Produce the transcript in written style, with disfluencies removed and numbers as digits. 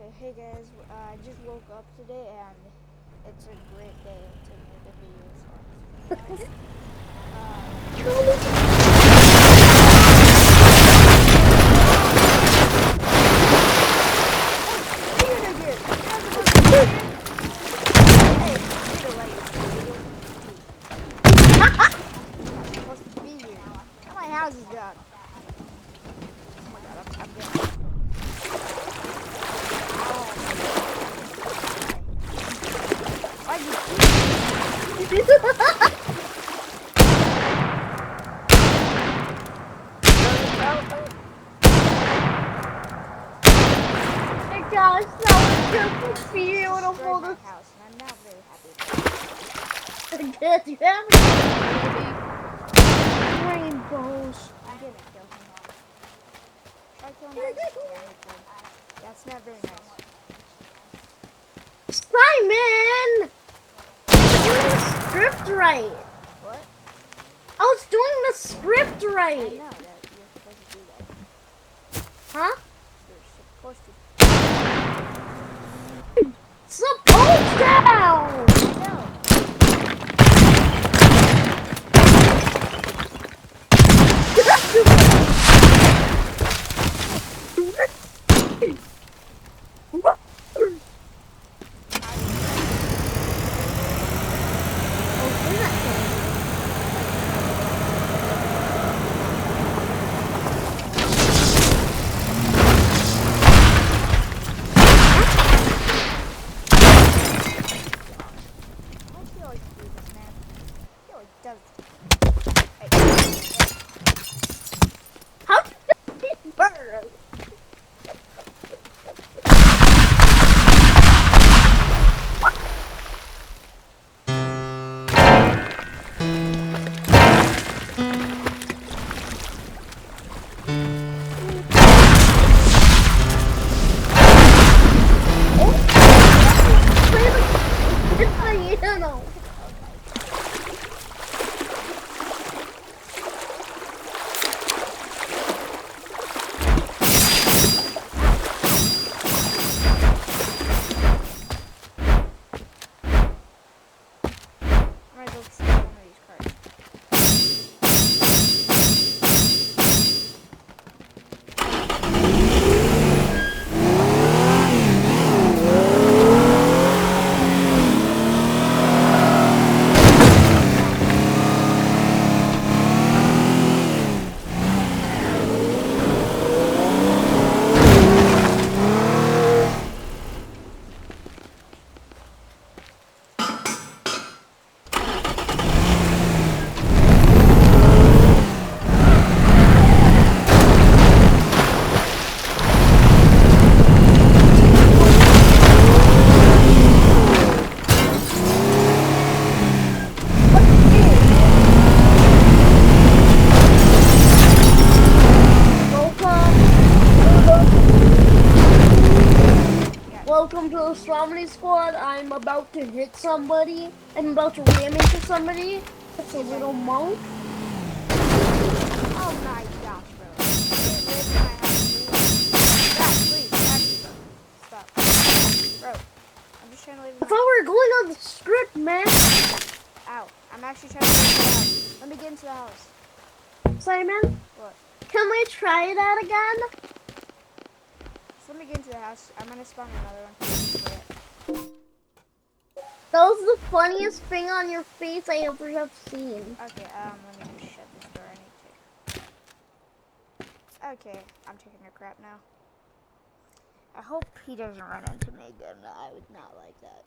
Okay, hey guys, I just woke up today and it's a great day to make a video, so I'm super nice. I'm supposed to be here. Now my house is done. Oh my god, I'm dead. Why you My gosh, that was just beautiful. destroyed my house, and I'm not very happy about it. Good, you have rainbows. I'm gonna kill him. Try killing him. That's not very nice. Simon! I was doing the script right. What? I was doing the script I right. know that you're supposed to do that. Huh? You're supposed to. Suppose down! I know. Why do you always do this, man? He always does this. Hey. How did that burn? I'm gonna go steal one of these cards. Welcome to the Strawberry Squad. I'm about to hit somebody. I'm about to ram into somebody. It's a little monk. Oh my gosh, bro. Get rid of my house, please. Stop, please. Stop. Bro, I'm just trying to leave I my thought we were going on the script, man. Ow. I'm actually trying to leave the house. Let me get into the house. Simon, What? can we try that again? Just let me get into the house. I'm gonna spawn another one. That was the funniest thing on your face I ever have seen. Okay, let me just shut this door. I need to. Okay, I'm taking a crap now. I hope he doesn't run into me again. I would not like that.